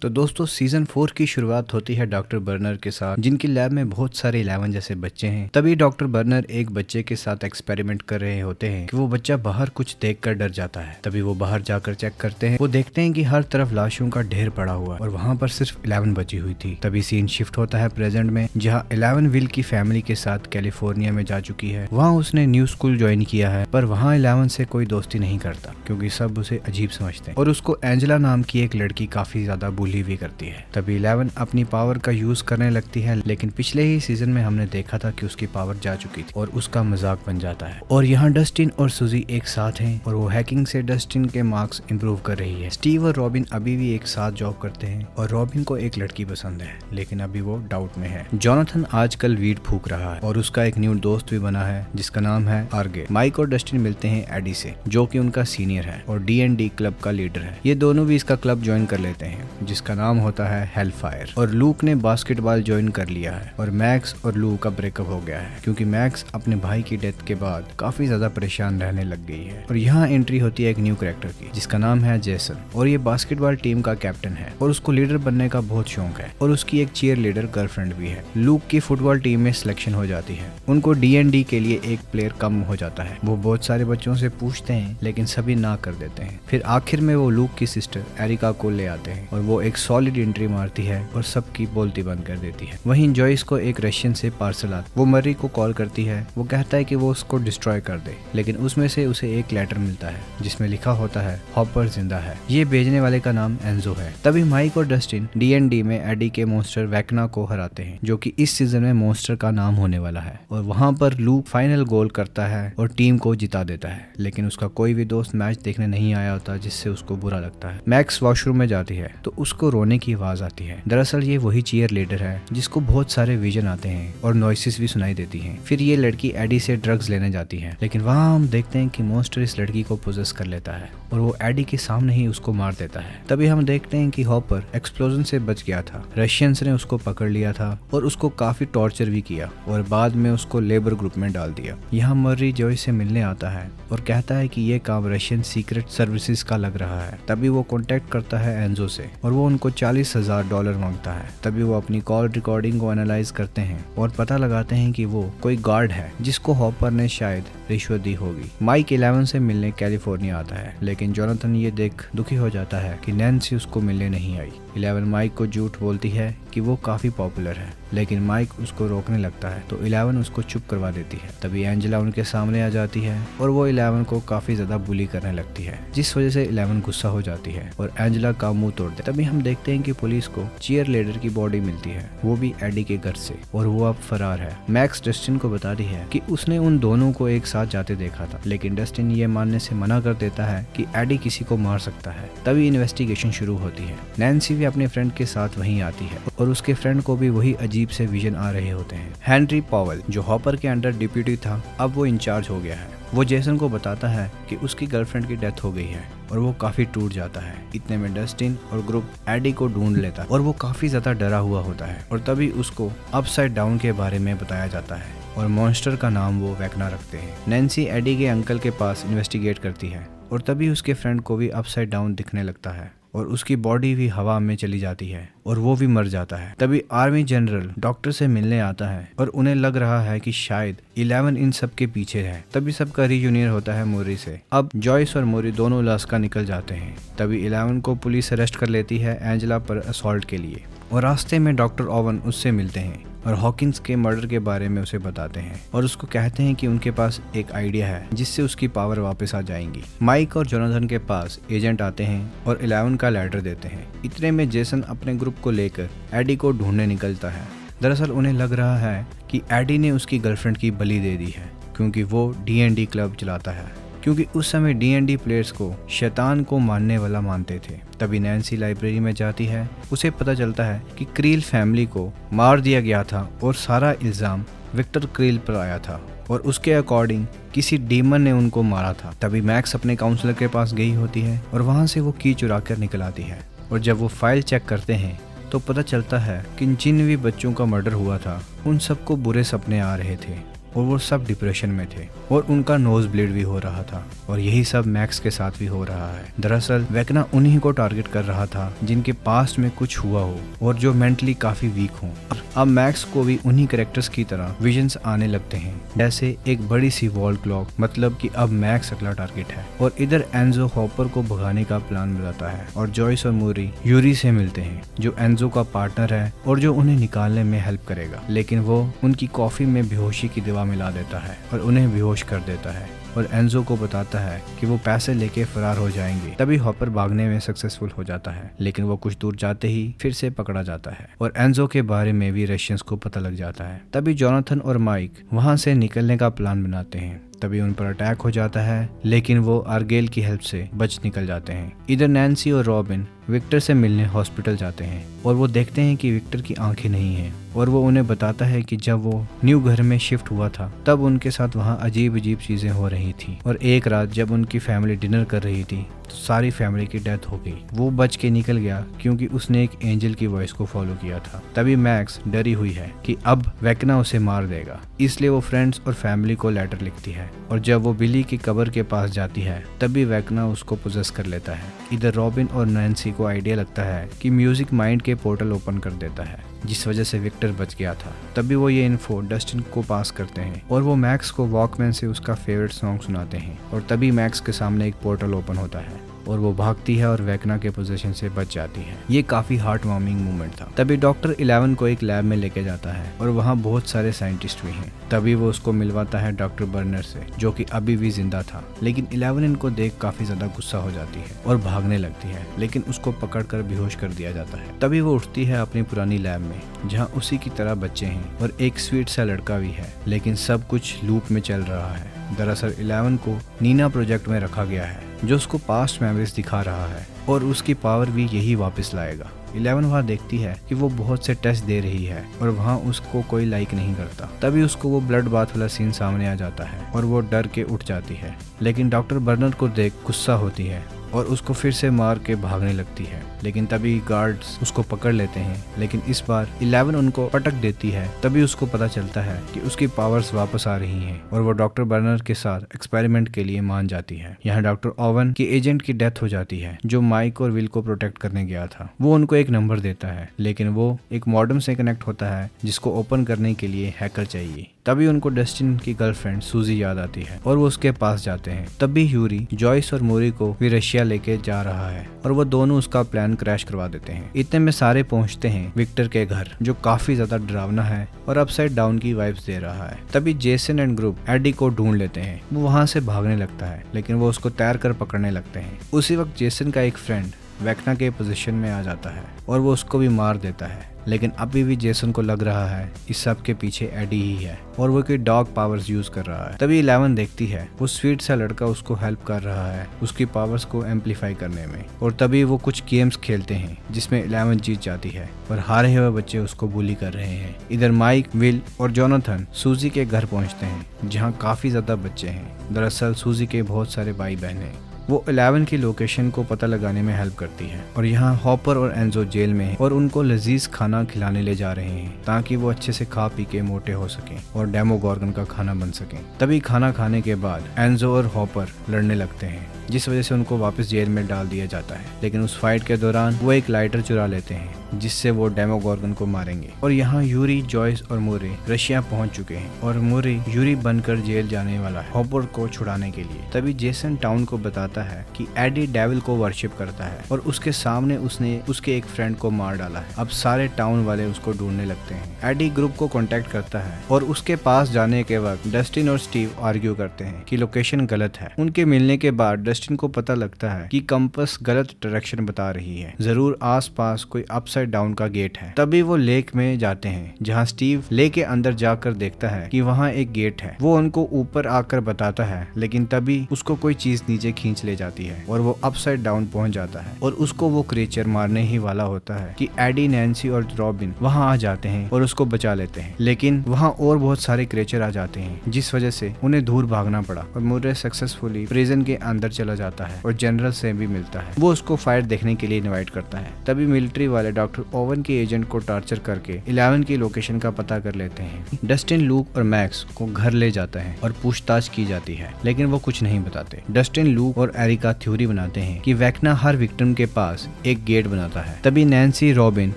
तो दोस्तों सीजन 4 की शुरुआत होती है डॉक्टर बर्नर के साथ, जिनकी लैब में बहुत सारे 11 जैसे बच्चे हैं। तभी डॉक्टर बर्नर एक बच्चे के साथ एक्सपेरिमेंट कर रहे होते हैं कि वो बच्चा बाहर कुछ देखकर डर जाता है। तभी वो बाहर जाकर चेक करते हैं। वो देखते हैं कि हर तरफ लाशों का ढेर पड़ा हुआ और वहाँ पर सिर्फ 11 बची हुई थी। तभी सीन शिफ्ट होता है प्रेजेंट में, जहाँ 11 विल की फैमिली के साथ कैलिफोर्निया में जा चुकी है। वहाँ उसने न्यू स्कूल ज्वाइन किया है, पर वहाँ 11 से कोई दोस्ती नहीं करता क्योंकि सब उसे अजीब समझते हैं और उसको एंजेला नाम की एक लड़की काफी ज्यादा बुली भी करती है। तभी 11 अपनी पावर का यूज करने लगती है, लेकिन पिछले ही सीजन में हमने देखा था कि उसकी पावर जा चुकी थी और उसका मजाक बन जाता है। और यहाँ डस्टिन और सुजी एक साथ हैं और वो हैकिंग से डस्टिन के मार्क्स इंप्रूव कर रही है। स्टीव और रॉबिन अभी भी एक साथ जॉब करते हैं और रॉबिन को एक लड़की पसंद है, लेकिन अभी वो डाउट में है। जोनाथन आजकल वीड फूक रहा है और उसका एक न्यू दोस्त भी बना है जिसका नाम है आर्गे। माइक और डस्टिन मिलते हैं एडी से, जो कि उनका सीनियर है और D&D क्लब का लीडर है। ये दोनों भी इसका क्लब ज्वाइन कर लेते हैं जिसका नाम होता है हेलफायर। और लूक ने बास्केटबॉल ज्वाइन कर लिया है और मैक्स और लूक का ब्रेकअप हो गया है क्योंकि मैक्स अपने भाई की डेथ के बाद काफी ज्यादा परेशान रहने लग गई है। और यहाँ एंट्री होती है एक न्यू कैरेक्टर की जिसका नाम है जेसन और ये बास्केटबॉल टीम का कैप्टन है और उसको लीडर बनने का बहुत शौक है और उसकी एक चीयर लीडर गर्लफ्रेंड भी है। लूक की फुटबॉल टीम में सिलेक्शन हो जाती है। उनको D&D के लिए एक प्लेयर कम हो जाता है। वो बहुत सारे बच्चों से पूछते हैं लेकिन सभी ना कर देते हैं। फिर आखिर में वो लूक की सिस्टर एरिका को ले आते हैं और वो एक सॉलिड एंट्री मारती है और सबकी बोलती बंद कर देती है। वहीं जॉइस को एक रशियन से पार्सल आता। वो मर्री को कॉल करती है। वो कहता है कि वो उसको डिस्ट्रॉय कर दे, लेकिन उसमें से उसे एक लेटर मिलता है जिसमें लिखा होता है हॉपर जिंदा है। ये भेजने वाले का नाम एंजो है। तभी माइक और डस्टिन D&D में एडी के मॉन्स्टर वैकना को हराते हैं, जो कि इस सीजन में मॉन्स्टर का नाम होने वाला है। और वहाँ पर लूक फाइनल गोल करता है और टीम को जिता देता है, लेकिन उसका कोई भी दोस्त मैच देखने नहीं आया होता, जिससे उसको बुरा लगता है। मैक्स वॉशरूम में जाती है तो उसको रोने की आवाज आती है। दरअसल ये वही चीयर लीडर है जिसको बहुत सारे विजन आते हैं और नॉइसेस भी सुनाई देती हैं। फिर ये लड़की एडी से ड्रग्स लेने जाती है, लेकिन वहाँ हम देखते हैं कि मॉन्स्टर इस लड़की को पोजेस कर लेता है और वो एडी के सामने ही उसको मार देता है। तभी हम देखते हैं कि हॉपर एक्सप्लोजन से बच गया था। रशियंस ने उसको पकड़ लिया था और उसको काफी टॉर्चर भी किया और बाद में उसको लेबर ग्रुप में डाल दिया। यहाँ मर्री जॉइस से मिलने आता है और कहता है कि ये काम रशियन सीक्रेट सर्विसेज का लग रहा है। तभी वो कॉन्टेक्ट करता है एंजो से और वो उनको $40,000 मांगता है। तभी वो अपनी कॉल रिकॉर्डिंग को एनालाइज करते हैं और पता लगाते हैं कि वो कोई गार्ड है जिसको हॉपर ने शायद रिश्वत दी होगी। माइक 11 से मिलने कैलिफोर्निया आता है, लेकिन जोनाथन ये देख दुखी हो जाता है कि नैन्सी उसको मिलने नहीं आई। 11 माइक को झूठ बोलती है कि वो काफी पॉपुलर है, लेकिन माइक उसको रोकने लगता है तो 11 उसको चुप करवा देती है। तभी एंजेला उनके सामने आ जाती है और वो 11 को काफी ज्यादा बुली करने लगती है, जिस वजह से 11 गुस्सा हो जाती है और एंजेला का मुंह तोड़ दे। तभी हम देखते हैं कि पुलिस को चीयर लीडर की बॉडी मिलती है, वो भी एडी के घर से, और वो अब फरार है। मैक्स डस्टिन को बताती है कि उसने उन दोनों को एक साथ जाते देखा था, लेकिन डस्टिन ये मानने से मना कर देता है कि एडी किसी को मार सकता है। तभी इन्वेस्टिगेशन शुरू होती है। नैन्सी भी अपने फ्रेंड के साथ वहीं आती है और उसके फ्रेंड को भी वही अजीब से विजन आ रहे होते हैं। हेनरी पॉवल, जो हॉपर के अंडर डिप्यूटी था, अब वो इंचार्ज हो गया है। वो जेसन को बताता है कि उसकी गर्लफ्रेंड की डेथ हो गई है और वो काफी टूट जाता है। इतने में डस्टिन और ग्रुप एडी को ढूंढ लेता है और वो काफी ज्यादा डरा हुआ होता है और तभी उसको अपसाइड डाउन के बारे में बताया जाता है और मॉन्स्टर का नाम वो वैकना रखते हैं। नैन्सी एडी के अंकल के पास इन्वेस्टिगेट करती है और तभी उसके फ्रेंड को भी अपसाइड डाउन दिखने लगता है और उसकी बॉडी भी हवा में चली जाती है और वो भी मर जाता है। तभी आर्मी जनरल डॉक्टर से मिलने आता है और उन्हें लग रहा है कि शायद 11 इन सब के पीछे है। तभी सबका रीयूनियन होता है मोरी से। अब जॉइस और मोरी दोनों अलास्का निकल जाते हैं। तभी 11 को पुलिस अरेस्ट कर लेती है एंजेला पर असॉल्ट के लिए और रास्ते में डॉक्टर ओवन उससे मिलते हैं और हॉकिंस के मर्डर के बारे में उसे बताते हैं और उसको कहते हैं कि उनके पास एक आइडिया है जिससे उसकी पावर वापस आ जाएंगी। माइक और जोनाथन के पास एजेंट आते हैं और 11 का लेटर देते हैं। इतने में जेसन अपने ग्रुप को लेकर एडी को ढूंढने निकलता है। दरअसल उन्हें लग रहा है कि एडी ने उसकी गर्लफ्रेंड की बलि दे दी है क्योंकि वो D&D क्लब चलाता है, क्योंकि उस समय D&D प्लेयर्स को शैतान को मानने वाला मानते थे। तभी नैन्सी लाइब्रेरी में जाती है। उसे पता चलता है कि क्रील फैमिली को मार दिया गया था और सारा इल्जाम विक्टर क्रील पर आया था और उसके अकॉर्डिंग किसी डीमन ने उनको मारा था। तभी मैक्स अपने काउंसलर के पास गई होती है और वहाँ से वो की चुरा कर निकल आती है और जब वो फाइल चेक करते हैं तो पता चलता है कि जिन भी बच्चों का मर्डर हुआ था उन सबको बुरे सपने आ रहे थे और वो सब डिप्रेशन में थे और उनका नोज ब्लीड भी हो रहा था और यही सब मैक्स के साथ भी हो रहा है। दरअसल वेकना उन्हीं को टारगेट कर रहा था जिनके पास्ट में कुछ हुआ हो और जो मेंटली काफी वीक हो। अब मैक्स को भी उन्हीं कैरेक्टर्स की तरह विजन्स आने लगते हैं, जैसे एक बड़ी सी वॉल क्लॉक, मतलब कि अब मैक्स अगला टारगेट है। और इधर एंजो हॉपर को भगाने का प्लान बनाता है और जॉयस और मोरी यूरी से मिलते हैं जो एंजो का पार्टनर है और जो उन्हें निकालने में हेल्प करेगा, लेकिन वो उनकी कॉफी में बेहोशी की दवा मिला देता है और उन्हें बेहोश कर देता है और एंजो को बताता है कि वो पैसे लेके फरार हो जाएंगे। तभी हॉपर भागने में सक्सेसफुल हो जाता है, लेकिन वो कुछ दूर जाते ही फिर से पकड़ा जाता है और एंजो के बारे में भी रशियंस को पता लग जाता है। तभी जोनाथन और माइक वहां से निकलने का प्लान बनाते हैं। तभी उन पर अटैक हो जाता है, लेकिन वो आर्गेल की हेल्प से बच निकल जाते हैं। इधर नैन्सी और रॉबिन विक्टर से मिलने हॉस्पिटल जाते हैं और वो देखते हैं कि विक्टर की आंखें नहीं हैं और वो उन्हें बताता है कि जब वो न्यू घर में शिफ्ट हुआ था तब उनके साथ वहाँ अजीब अजीब चीजें हो रही थी और एक रात जब उनकी फैमिली डिनर कर रही थी तो सारी फैमिली की डेथ हो गई। वो बच के निकल गया क्योंकि उसने एक एंजल की वॉइस को फॉलो किया था। तभी मैक्स डरी हुई है कि अब वेकना उसे मार देगा, इसलिए वो फ्रेंड्स और फैमिली को लेटर लिखती है और जब वो बिली की कब्र के पास जाती है तभी वेकना उसको पोजेस कर लेता है। इधर रॉबिन और नैन्सी को आइडिया लगता है कि म्यूजिक माइंड के पोर्टल ओपन कर देता है, जिस वजह से विक्टर बच गया था। तभी वो ये इन्फो डस्टिन को पास करते हैं और वो मैक्स को वॉकमैन से उसका फेवरेट सॉन्ग सुनाते हैं और तभी मैक्स के सामने एक पोर्टल ओपन होता है और वो भागती है और वेकना के पोजीशन से बच जाती है। ये काफी हार्ट वार्मिंग मोमेंट था। तभी डॉक्टर 11 को एक लैब में लेके जाता है और वहाँ बहुत सारे साइंटिस्ट भी हैं। तभी वो उसको मिलवाता है डॉक्टर बर्नर से, जो कि अभी भी जिंदा था, लेकिन 11 इनको देख काफी ज्यादा गुस्सा हो जाती है और भागने लगती है, लेकिन उसको पकड़कर बेहोश कर दिया जाता है। तभी वो उठती है अपनी पुरानी लैब में, जहाँ उसी की तरह बच्चे हैं और एक स्वीट सा लड़का भी है, लेकिन सब कुछ लूप में चल रहा है। दरअसल 11 को नीना प्रोजेक्ट में रखा गया है जो उसको पास्ट मेमोरीज दिखा रहा है और उसकी पावर भी यही वापस लाएगा। 11 वहाँ देखती है कि वो बहुत से टेस्ट दे रही है और वहाँ उसको कोई लाइक नहीं करता। तभी उसको वो ब्लड बाथ वाला सीन सामने आ जाता है और वो डर के उठ जाती है, लेकिन डॉक्टर बर्नर को देख गुस्सा होती है और उसको फिर से मार के भागने लगती है। लेकिन तभी गार्ड्स उसको पकड़ लेते हैं, लेकिन इस बार 11 उनको पटक देती है। तभी उसको पता चलता है कि उसकी पावर्स वापस आ रही हैं और वो डॉक्टर बर्नर के साथ एक्सपेरिमेंट के लिए मान जाती है। यहाँ डॉक्टर ओवन की एजेंट की डेथ हो जाती है जो माइक और विल को प्रोटेक्ट करने गया था। वो उनको एक नंबर देता है, लेकिन वो एक मॉडेम से कनेक्ट होता है जिसको ओपन करने के लिए हैकर चाहिए। तभी उनको डस्टिन की गर्लफ्रेंड सूजी याद आती है और वो उसके पास जाते हैं। तभी यूरी जॉयस और मोरी को भी रशिया लेके जा रहा है और वो दोनों उसका प्लान क्रैश करवा देते हैं। इतने में सारे पहुंचते हैं विक्टर के घर, जो काफी ज्यादा डरावना है और अपसाइड डाउन की वाइब्स दे रहा है। तभी जेसन एंड ग्रुप एडी को ढूंढ लेते हैं। वो वहां से भागने लगता है, लेकिन वो उसको तैर कर पकड़ने लगते हैं। उसी वक्त जेसन का एक फ्रेंड वेकना के पोजीशन में आ जाता है और वो उसको भी मार देता है, लेकिन अभी भी जेसन को लग रहा है इस सब के पीछे एडी ही है और वो कोई डॉग पावर्स यूज कर रहा है। तभी 11 देखती है वो स्वीट सा लड़का उसको हेल्प कर रहा है उसकी पावर्स को एम्पलीफाई करने में और तभी वो कुछ गेम्स खेलते हैं जिसमें 11 जीत जाती है और हारे हुए बच्चे उसको बुली कर रहे हैं। इधर माइक, विल और जोनाथन सूजी के घर पहुंचते हैं जहाँ काफी ज्यादा बच्चे हैं। दरअसल सूजी के बहुत सारे भाई बहन हैं। वो 11 की लोकेशन को पता लगाने में हेल्प करती है और यहाँ हॉपर और एंजो जेल में हैं और उनको लजीज खाना खिलाने ले जा रहे हैं ताकि वो अच्छे से खा पी के मोटे हो सकें और डेमोगॉर्गन का खाना बन सकें। तभी खाना खाने के बाद एंजो और हॉपर लड़ने लगते हैं, जिस वजह से उनको वापस जेल में डाल दिया जाता है। लेकिन उस फाइट के दौरान वो एक लाइटर चुरा लेते हैं जिससे वो डेमोगॉर्गन को मारेंगे। और यहाँ यूरी, जॉयस और मोरे रशिया पहुंच चुके हैं और मोरे यूरी बनकर जेल जाने वाला है हॉपर को छुड़ाने के लिए। तभी जेसन टाउन को बताता है कि एडी डेविल को वर्शिप करता है और उसके सामने उसने उसके एक फ्रेंड को मार डाला है। अब सारे टाउन वाले उसको ढूंढने लगते हैं। एडी ग्रुप को कांटेक्ट करता है और उसके पास जाने के वक्त डस्टिन और स्टीव आर्ग्यू करते हैं कि लोकेशन गलत है। उनके मिलने के बाद डस्टिन को पता लगता है कि कंपास गलत डायरेक्शन बता रही है, जरूर आसपास कोई अपसाइड डाउन का गेट है। तभी वो लेक में जाते हैं जहाँ स्टीव लेक के अंदर जाकर देखता है कि वहाँ एक गेट है। वो उनको ऊपर आकर बताता है, लेकिन तभी उसको कोई चीज नीचे खींच ले जाती है और वो अपसाइड डाउन पहुंच जाता है और उसको वो क्रिएचर मारने ही वाला होता है कि एडी, नैन्सी और रॉबिन वहाँ आ जाते हैं और उसको बचा लेते हैं। लेकिन वहाँ और बहुत सारे क्रिएचर आ जाते हैं जिस वजह से उन्हें दूर भागना पड़ा और मोरे सक्सेसफुली प्रिजन के अंदर चला चला जाता है और जनरल से भी मिलता है। वो उसको फाइट देखने के लिए इनवाइट करता है। तभी मिलिट्री वाले डॉक्टर ओवन के एजेंट को टॉर्चर करके 11 की लोकेशन का पता कर लेते हैं। डस्टिन लूक और मैक्स को घर ले जाता है और पूछताछ की जाती है, लेकिन वो कुछ नहीं बताते। डस्टिन, लूक और एरिका थ्योरी बनाते हैं कि वेक्ना हर विक्टिम के पास एक गेट बनाता है। तभी नैन्सी, रॉबिन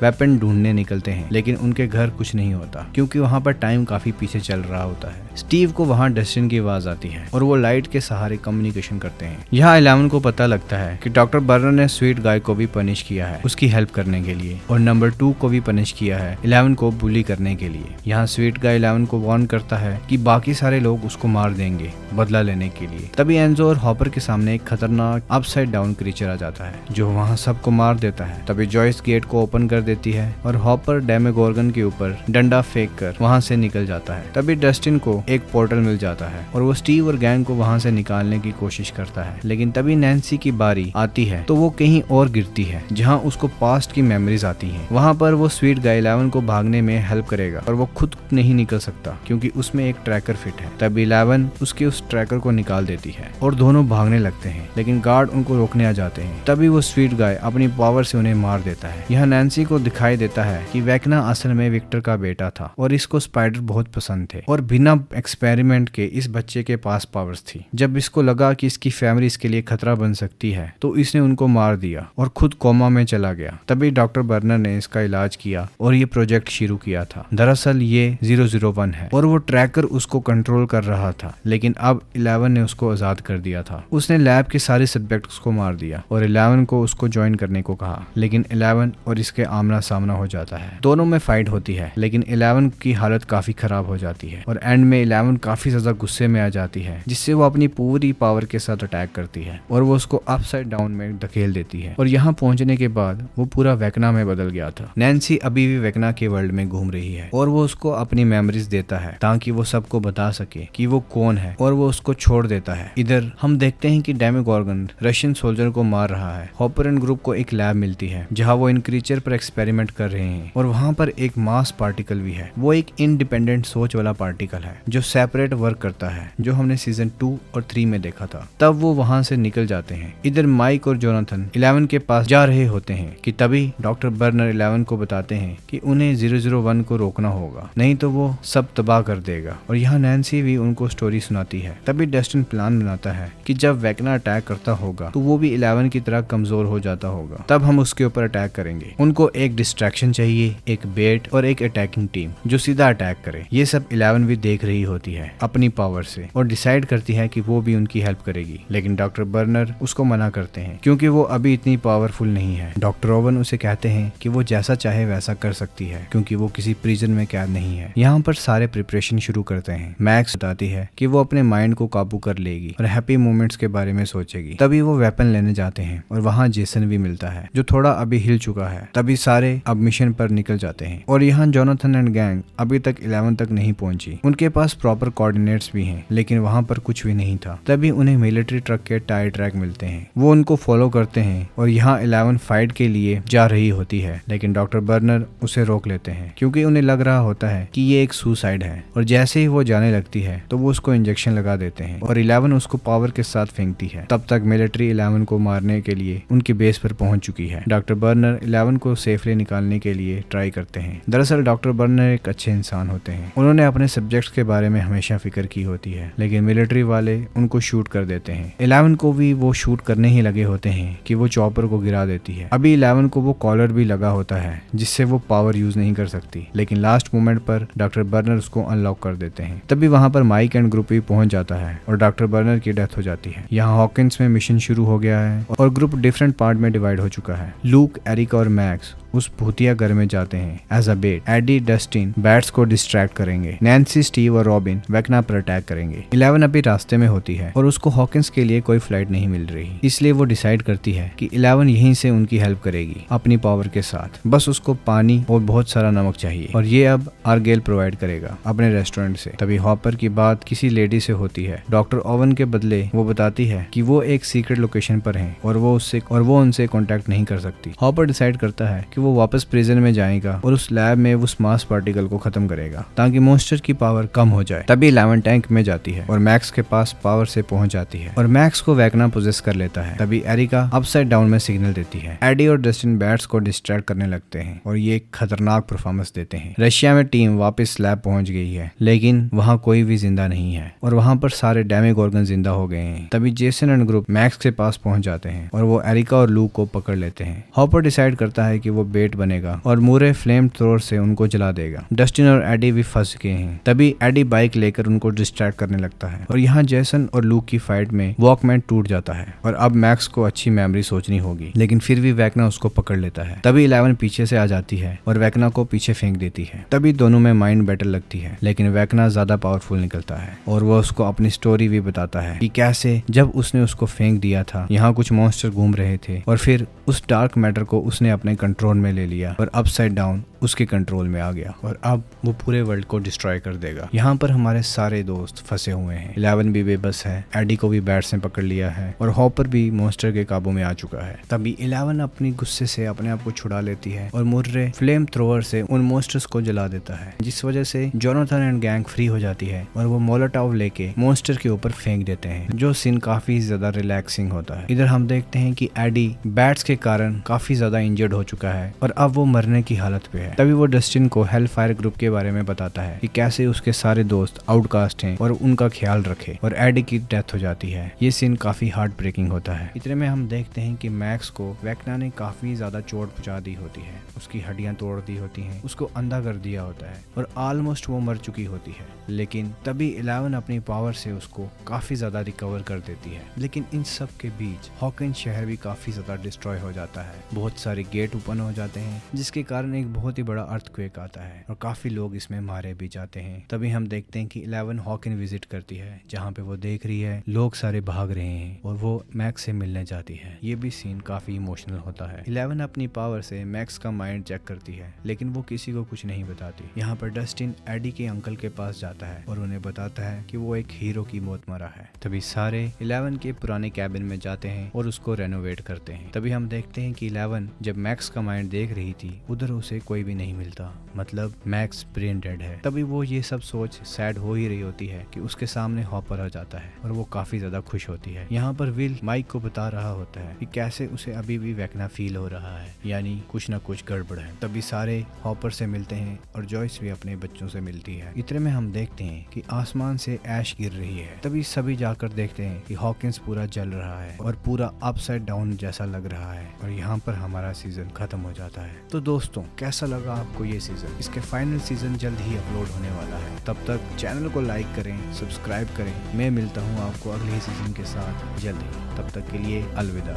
वेपन ढूंढने निकलते हैं, लेकिन उनके घर कुछ नहीं होता क्योंकि वहाँ पर टाइम काफी पीछे चल रहा होता है। स्टीव को वहाँ डस्टिन की आवाज आती है और वो लाइट के सहारे कम्युनिकेशन करते हैं। यहाँ 11 को पता लगता है कि डॉक्टर बर्नर ने स्वीट गाय को भी पनिश किया है उसकी हेल्प करने के लिए, और नंबर 2 को भी पनिश किया है 11 को बुली करने के लिए। यहाँ स्वीट गाय 11 को वार्न करता है कि बाकी सारे लोग उसको मार देंगे बदला लेने के लिए। तभी एंजो और हॉपर के सामने एक खतरनाक अपसाइड डाउन क्रीचर आ जाता है जो वहाँ सबको मार देता है। तभी जॉयस गेट को ओपन कर देती है और हॉपर डेमेगोर्गन के ऊपर डंडा फेंक कर वहाँ से निकल जाता है। तभी डस्टिन को एक पोर्टल मिल जाता है और वो स्टीव और गैंग को वहाँ से निकालने की कोशिश करता है, लेकिन तभी नैन्सी की बारी आती है तो वो कहीं और गिरती है जहाँ उसको पास्ट की मेमोरीज आती हैं। वहाँ पर वो स्वीट गाय 11 को भागने में हेल्प करेगा और वो खुद नहीं निकल सकता क्योंकि उसमें एक ट्रैकर फिट है। तभी 11 उसके उस ट्रैकर को निकाल देती है और दोनों भागने लगते हैं, लेकिन गार्ड उनको रोकने आ जाते हैं। तभी वो स्वीट गाय अपनी पावर से उन्हें मार देता है। यहाँ नैन्सी को दिखाई देता है कि वेक्ना असल में विक्टर का बेटा था और इसको स्पाइडर बहुत पसंद थे और बिना एक्सपेरिमेंट के इस बच्चे के पास पावर्स थी। जब इसको लगा कि इसकी फैमिली इसके लिए खतरा बन सकती है तो इसने उनको मार दिया और खुद कोमा में चला गया। तभी डॉक्टर बर्नर ने इसका इलाज किया और ये प्रोजेक्ट शुरू किया था। दरअसल ये 001 है और वो ट्रैकर उसको कंट्रोल कर रहा था, लेकिन अब 11 ने उसको आजाद कर दिया था। उसने लैब के सारे सब्जेक्ट्स को मार दिया और 11 को उसको ज्वाइन करने को कहा, लेकिन 11 और इसके आमना सामना हो जाता है। दोनों में फाइट होती है, लेकिन 11 की हालत काफी खराब हो जाती है और एंड में 11 काफी ज्यादा गुस्से में आ जाती है, जिससे वो अपनी पूरी पावर के साथ अटैक करती है और वो उसको अपसाइड डाउन में धकेल देती है। और यहाँ पहुंचने के बाद वो पूरा वेक्ना में बदल गया था। नैन्सी अभी भी वेक्ना के वर्ल्ड में घूम रही है और वो उसको अपनी मेमोरीज देता है ताकि वो सबको बता सके कि वो कौन है, और वो उसको छोड़ देता है। इधर हम देखते हैं कि डेमेगोर्गन रशियन सोल्जर को मार रहा है। हॉपर एंड ग्रुप को एक लैब मिलती है जहाँ वो इन क्रीचर पर एक्सपेरिमेंट कर रहे हैं और वहाँ पर एक मास पार्टिकल भी है। वो एक इंडिपेंडेंट सोच वाला पार्टिकल है जो सेपरेट वर्क करता है, जो हमने सीजन 2 और 3 में देखा था। तब वो वहाँ से निकल जाते हैं। इधर माइक और जोनाथन 11 के पास जा रहे होते हैं कि तभी डॉक्टर बर्नर 11 को बताते हैं कि उन्हें 001 को रोकना होगा, नहीं तो वो सब तबाह कर देगा। और यहाँ नैन्सी भी उनको स्टोरी सुनाती है। तभी डस्टिन प्लान बनाता है कि जब वेक्ना अटैक करता होगा तो वो भी 11 की तरह कमजोर हो जाता होगा, तब हम उसके ऊपर अटैक करेंगे। उनको एक डिस्ट्रैक्शन चाहिए, एक बेट और एक अटैकिंग टीम जो सीधा अटैक करे। ये सब 11 भी देख रही होती है अपनी पावर से और डिसाइड करती है कि वो भी उनकी हेल्प करेगी, लेकिन डॉक्टर बर्नर उसको मना करते हैं क्योंकि वो अभी इतनी पावरफुल नहीं है। डॉक्टर ओवन उसे कहते हैं कि वो जैसा चाहे वैसा कर सकती है क्योंकि वो किसी प्रिजन में कैद नहीं है। यहाँ पर सारे प्रिपरेशन शुरू करते हैं। मैक्स बताती है कि वो अपने माइंड को काबू कर लेगी और हैप्पी मोमेंट्स के बारे में सोचेगी। तभी वो वेपन लेने जाते हैं और वहाँ जेसन भी मिलता है जो थोड़ा अभी हिल चुका है। तभी सारे अब मिशन पर निकल जाते हैं और यहाँ जोनाथन एंड गैंग अभी तक 11 तक नहीं पहुंची। उनके पास प्रॉपर कोऑर्डिनेट्स भी हैं, लेकिन वहाँ पर कुछ भी नहीं था। तभी उन्हें मिलिट्री ट्रक के टायर ट्रैक मिलते हैं। वो उनको फॉलो करते हैं और यहाँ 11 फाइट के लिए जा रही होती है, लेकिन डॉक्टर बर्नर उसे रोक लेते हैं क्योंकि उन्हें लग रहा होता है कि ये एक सुसाइड है। और जैसे ही वो जाने लगती है तो वो उसको इंजेक्शन लगा देते हैं और 11 उसको पावर के साथ फेंकती है। तब तक मिलिट्री 11 को मारने के लिए उनके बेस पर पहुंच चुकी है। डॉक्टर बर्नर 11 को सेफली निकालने के लिए ट्राई करते हैं। दरअसल डॉक्टर बर्नर एक अच्छे इंसान होते हैं। उन्होंने अपने सब्जेक्ट्स के बारे में हमेशा फिक्र की होती है, लेकिन मिलिट्री वाले उनको शूट कर देते हैं। 11 को भी वो शूट करने ही लगे होते हैं कि वो चॉपर को गिरा देती है। अभी 11 को वो कॉलर भी लगा होता है जिससे वो पावर यूज नहीं कर सकती, लेकिन लास्ट मोमेंट पर डॉक्टर बर्नर उसको अनलॉक कर देते हैं। तभी वहाँ पर माइक एंड ग्रुप भी पहुंच जाता है और डॉक्टर बर्नर की डेथ हो जाती है। यहाँ हॉकिंस में मिशन शुरू हो गया है और ग्रुप डिफरेंट पार्ट में डिवाइड हो चुका है। लूक, एरिका और मैक्स उस भूतिया घर में जाते हैं as a bait. Eddie, Dustin bats को डिस्ट्रैक्ट करेंगे। नैन्सी, स्टीव और रॉबिन वेक्ना पर अटैक करेंगे। 11 अभी रास्ते में होती है और उसको हॉकिंस के लिए कोई फ्लाइट नहीं मिल रही, इसलिए वो डिसाइड करती है कि 11 यहीं से उनकी हेल्प करेगी अपनी पावर के साथ। बस उसको पानी और बहुत सारा नमक चाहिए और ये अब आर्गेल प्रोवाइड करेगा अपने रेस्टोरेंट से। तभी हॉपर की बात किसी लेडी से होती है। डॉक्टर ओवन के बदले वो बताती है कि वो एक सीक्रेट लोकेशन पर है और वो उनसे कॉन्टेक्ट नहीं कर सकती। हॉपर डिसाइड करता है कि कि वो वापस प्रिजन में जाएगा और उस लैब में उस मास पार्टिकल को खत्म करेगा ताकि मॉन्स्टर की पावर कम हो जाए। तभी 11 टैंक में जाती है और मैक्स के पास पावर से पहुंच जाती है और मैक्स को वेकना पोजेस कर लेता है। तभी एरिका अपसाइड डाउन में सिग्नल देती है। एडी और डस्टिन बैट्स को डिस्ट्रैक्ट करने लगते हैं और ये एक खतरनाक परफॉर्मेंस देते हैं। रशिया में टीम वापस लैब पहुंच गई है लेकिन वहाँ कोई भी जिंदा नहीं है और वहाँ पर सारे डैमेज ऑर्गन जिंदा हो गए हैं। तभी जेसन एंड ग्रुप मैक्स के पास पहुंच जाते हैं और वो एरिका और लूक को पकड़ लेते हैं। हॉपर डिसाइड करता है कि वो बेट बनेगा और मूरे फ्लेम थ्रोर से उनको जला देगा। डस्टिन और एडी भी फंस गए हैं। तभी एडी बाइक लेकर उनको डिस्ट्रैक्ट करने लगता है और यहाँ जेसन और लूक की फाइट में वॉकमैन टूट जाता है और अब मैक्स को अच्छी मेमोरी सोचनी होगी, लेकिन फिर भी वेकना उसको पकड़ लेता है। तभी 11 पीछे से आ जाती है और वेकना को पीछे फेंक देती है। तभी दोनों में माइंड बैटल लगती है लेकिन वेकना ज्यादा पावरफुल निकलता है और वो उसको अपनी स्टोरी भी बताता है कि कैसे जब उसने उसको फेंक दिया था यहाँ कुछ मॉन्स्टर घूम रहे थे और फिर उस डार्क मैटर को उसने अपने कंट्रोल में ले लिया और अपसाइड डाउन उसके कंट्रोल में आ गया और अब वो पूरे वर्ल्ड को डिस्ट्रॉय कर देगा। यहाँ पर हमारे सारे दोस्त फंसे हुए हैं। 11 भी बेबस है, एडी को भी बैट्स ने पकड़ लिया है और हॉपर भी मॉन्स्टर के काबू में आ चुका है। तभी 11 अपनी गुस्से से अपने आप को छुड़ा लेती है और मुर्रे फ्लेम थ्रोवर से उन मॉन्स्टर्स को जला देता है, जिस वजह से जोनाथन एंड गैंग फ्री हो जाती है और वो मोलोटॉव लेके मॉन्स्टर के ऊपर फेंक देते हैं, जो सीन काफी ज्यादा रिलैक्सिंग होता है। इधर हम देखते हैं कि एडी बैट्स के कारण काफी ज्यादा इंजर्ड हो चुका है और अब वो मरने की हालत पे है। तभी वो डस्टिन को हेल फायर ग्रुप के बारे में बताता है कि कैसे उसके सारे दोस्त आउटकास्ट हैं और उनका ख्याल रखे और एडी की डेथ हो जाती है। ये सीन काफी हार्ट ब्रेकिंग होता है। इतने में हम देखते हैं कि मैक्स को वेकना ने काफी ज्यादा चोट पहुंचा दी होती है, उसकी हड्डियां तोड़ दी होती हैं, उसको अंधा कर दिया होता है और ऑलमोस्ट वो मर चुकी होती है। लेकिन तभी 11 अपनी पावर से उसको काफी ज्यादा रिकवर कर देती है। लेकिन इन सब के बीच हॉकिंस शहर भी काफी ज्यादा डिस्ट्रॉय हो जाता है। बहुत सारे गेट ओपन हो जाते हैं जिसके कारण एक बहुत ही बड़ा अर्थक्वेक आता है और काफी लोग इसमें मारे भी जाते हैं। तभी हम देखते हैं कि 11 हॉकिन विजिट करती है, जहाँ पे वो देख रही है लोग सारे भाग रहे हैं और वो मैक्स से मिलने जाती है। ये भी सीन काफी इमोशनल होता है। 11 अपनी पावर से मैक्स का माइंड चेक करती है लेकिन वो किसी को कुछ नहीं बताती। यहाँ पर डस्टिन एडी के अंकल के पास जाता है और उन्हें बताता है कि वो एक हीरो की मौत मरा है। तभी सारे 11 के पुराने कैबिन में जाते हैं और उसको रेनोवेट करते हैं। तभी हम देखते हैं कि 11 जब मैक्स का माइंड देख रही थी उधर उसे कोई भी नहीं मिलता, मतलब मैक्स ब्रेन डेड है। तभी वो ये सब सोच सैड हो ही रही होती है कि उसके सामने हॉपर आ जाता है और वो काफी ज्यादा खुश होती है। यहाँ पर विल माइक को बता रहा होता है कि कैसे उसे अभी भी वेकना फील हो रहा है, यानी कुछ ना कुछ गड़बड़ है। तभी सारे हॉपर से मिलते हैं और जॉयस भी अपने बच्चों से मिलती है। इतने में हम देखते हैं कि आसमान से ऐश गिर रही है। तभी सभी जाकर देखते हैं कि हॉकिंस पूरा जल रहा है और पूरा अपसाइड डाउन जैसा लग रहा है और यहाँ पर हमारा सीजन खत्म हो जाता है। तो दोस्तों कैसा लगा आपको ये सीजन? इसके फाइनल सीजन जल्द ही अपलोड होने वाला है। तब तक चैनल को लाइक करें, सब्सक्राइब करें। मैं मिलता हूँ आपको अगले सीजन के साथ जल्द ही। तब तक के लिए अलविदा।